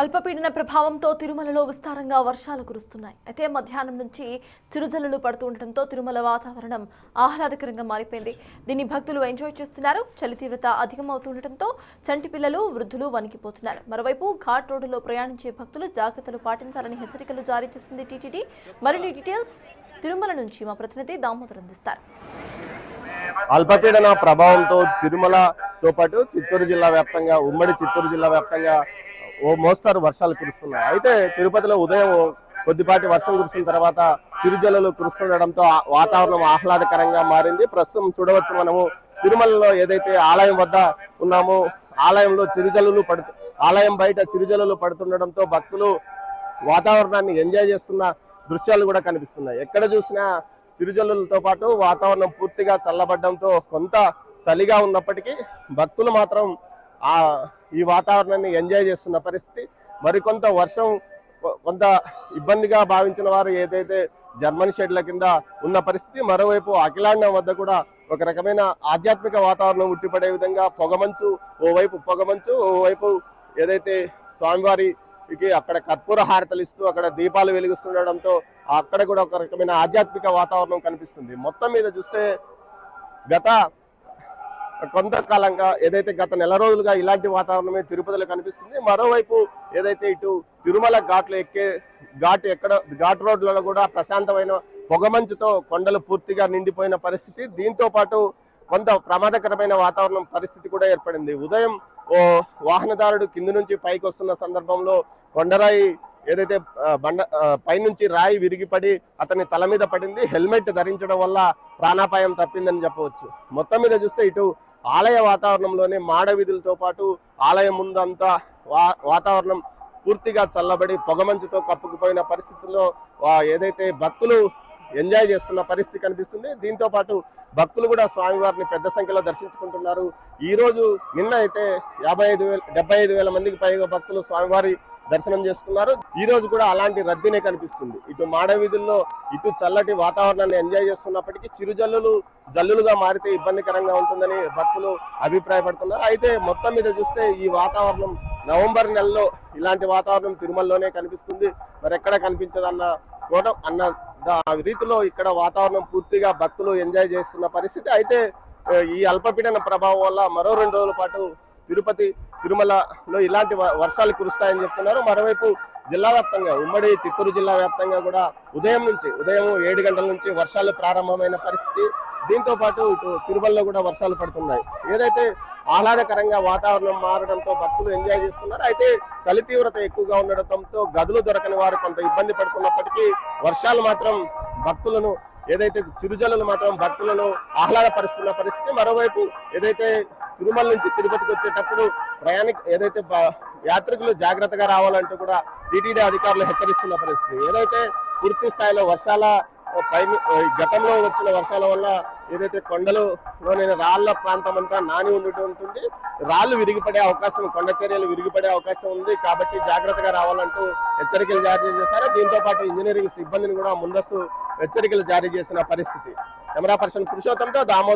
అల్పపీడన ప్రభావంతో తిరుమలలో విస్తారంగా వర్షాలు కురుస్తున్నాయి. అయితే మధ్యాహ్నం నుంచి చిరుజల్లులు పడుతూ ఉండటంతో తిరుమల వాతావరణం ఆహ్లాదకరంగా మారిపోయింది. దీన్ని భక్తులు ఎంజాయ్ చేస్తున్నారు. చలి తీవ్రత అధికమవుతుండటంతో చంటి పిల్లలు, వృద్ధులు వణికిపోతున్నారు. మరోవైపు ఘాట్ రోడ్డులో ప్రయాణించే భక్తులు జాగ్రత్తలు పాటించాలని హెచ్చరికలు జారీ చేసింది టీటీడీ. మరిన్ని డీటెయిల్స్ తిరుమల నుంచి మా ప్రతినిధి దామోదర్ అందిస్తారు. అల్పపీడన ప్రభావంతో తిరుమలతో పాటు చిత్తూరు జిల్లా వ్యాప్తంగా, ఉమ్మడి చిత్తూరు జిల్లా వ్యాప్తంగా ఓ మోస్తారు వర్షాలు కురుస్తున్నాయి. అయితే తిరుపతిలో ఉదయం కొద్దిపాటి వర్షం కురిసిన తర్వాత చిరుజల్లులు కురుస్తుండడంతో వాతావరణం ఆహ్లాదకరంగా మారింది. ప్రస్తుతం చూడవచ్చు మనము తిరుమలలో ఏదైతే ఆలయం వద్ద ఉన్నామో ఆలయంలో ఆలయం బయట చిరుజల్లులు పడుతుండడంతో భక్తులు వాతావరణాన్ని ఎంజాయ్ చేస్తున్న దృశ్యాలు కూడా కనిపిస్తున్నాయి. ఎక్కడ చూసినా చిరుజల్లులతో పాటు వాతావరణం పూర్తిగా చల్లబడడంతో కొంత చలిగా ఉన్నప్పటికీ భక్తులు మాత్రం ఈ వాతావరణాన్ని ఎంజాయ్ చేస్తున్న పరిస్థితి. మరికొంత వర్షం కొంత ఇబ్బందిగా భావించిన వారు ఏదైతే జర్మన్ షెడ్ల కింద ఉన్న పరిస్థితి. మరోవైపు అఖిలాండం వద్ద కూడా ఒక రకమైన ఆధ్యాత్మిక వాతావరణం ఉట్టిపడే విధంగా ఓవైపు పొగమంచు, ఓవైపు ఏదైతే స్వామివారికి అక్కడ కర్పూర హారతలు ఇస్తూ అక్కడ దీపాలు వెలిగిస్తుండడంతో అక్కడ కూడా ఒక రకమైన ఆధ్యాత్మిక వాతావరణం కనిపిస్తుంది. మొత్తం మీద చూస్తే కొంతకాలంగా ఏదైతే గత నెల రోజులుగా ఇలాంటి వాతావరణమే తిరుపతిలో కనిపిస్తుంది. మరోవైపు ఏదైతే ఇటు తిరుమల ఘాట్ రోడ్లలో కూడా ప్రశాంతమైన పొగమంచుతో కొండలు పూర్తిగా నిండిపోయిన పరిస్థితి. దీంతో పాటు కొంత ప్రమాదకరమైన వాతావరణం పరిస్థితి కూడా ఏర్పడింది. ఉదయం ఓ వాహనదారుడు కింది నుంచి పైకి వస్తున్న సందర్భంలో కొండరాయి ఏదైతే పైనుంచి రాయి విరిగిపడి అతని తల మీద పడింది. హెల్మెట్ ధరించడం వల్ల ప్రాణాపాయం తప్పిందని చెప్పవచ్చు. మొత్తం మీద చూస్తే ఇటు ఆలయ వాతావరణంలోనే మాడ వీధులతో పాటు ఆలయం ముందంతా వాతావరణం పూర్తిగా చల్లబడి పొగమంచుతో కప్పుకుపోయిన పరిస్థితుల్లో ఏదైతే భక్తులు ఎంజాయ్ చేస్తున్న పరిస్థితి కనిపిస్తుంది. దీంతో పాటు భక్తులు కూడా స్వామివారిని పెద్ద సంఖ్యలో దర్శించుకుంటున్నారు. నిన్న అయితే 75,000 మందికి పైగా భక్తులు స్వామివారి దర్శనం చేసుకున్నారు. ఈ రోజు కూడా అలాంటి రద్దీనే కనిపిస్తుంది. ఇటు మాడ వీధుల్లో ఇటు చల్లటి వాతావరణాన్ని ఎంజాయ్ చేస్తున్నప్పటికీ జల్లులుగా మారితే ఇబ్బందికరంగా ఉంటుందని భక్తులు అభిప్రాయపడుతున్నారు. అయితే మొత్తం మీద చూస్తే ఈ వాతావరణం నవంబర్ నెలలో ఇలాంటి వాతావరణం తిరుమలలోనే కనిపిస్తుంది, మరెక్కడ కనిపించదన్న రీతిలో ఇక్కడ వాతావరణం పూర్తిగా భక్తులు ఎంజాయ్ చేస్తున్న పరిస్థితి. అయితే ఈ అల్పపీడన ప్రభావం వల్ల మరో 2 రోజుల పాటు తిరుమలలో ఇలాంటి వర్షాలు కురుస్తాయని చెప్తున్నారు. మరోవైపు జిల్లా వ్యాప్తంగా, ఉమ్మడి చిత్తూరు జిల్లా వ్యాప్తంగా కూడా ఉదయం 7 గంటల నుంచి వర్షాలు ప్రారంభమైన పరిస్థితి. దీంతో పాటు ఇటు తిరుమలలో కూడా వర్షాలు పడుతున్నాయి. ఏదైతే ఆహ్లాదకరంగా వాతావరణం మారడంతో భక్తులు ఎంజాయ్ చేస్తున్నారు. అయితే చలి తీవ్రత ఎక్కువగా ఉండడంతో గదులు దొరకని వారు కొంత ఇబ్బంది పడుతున్నప్పటికీ వర్షాలు మాత్రం ఏదైతే చిరుజల్లులు మాత్రం భక్తులను ఆహ్లాదపరుస్తున్న పరిస్థితి. మరోవైపు ఏదైతే తిరుమల నుంచి తిరుపతికి వచ్చేటప్పుడు ఏదైతే యాత్రికులు జాగ్రత్తగా రావాలంటూ కూడా టీటీడీ అధికారులు హెచ్చరిస్తున్న పరిస్థితి. ఏదైతే పూర్తి స్థాయిలో గతంలో వచ్చిన వర్షాల వల్ల ఏదైతే కొండలలోని రాళ్ల ప్రాంతం అంతా నాని ఉంటుంది, రాళ్లు విరిగిపడే అవకాశం, కొండ చర్యలు విరిగిపడే అవకాశం ఉంది. కాబట్టి జాగ్రత్తగా రావాలంటూ హెచ్చరికలు జారీ చేశారు. దీంతో పాటు ఇంజనీరింగ్ సిబ్బందిని కూడా ముందస్తు హెచ్చరికలు జారీ చేసిన పరిస్థితి. కెమెరా పర్సన్ పురుషోత్తంతో దామోదర్.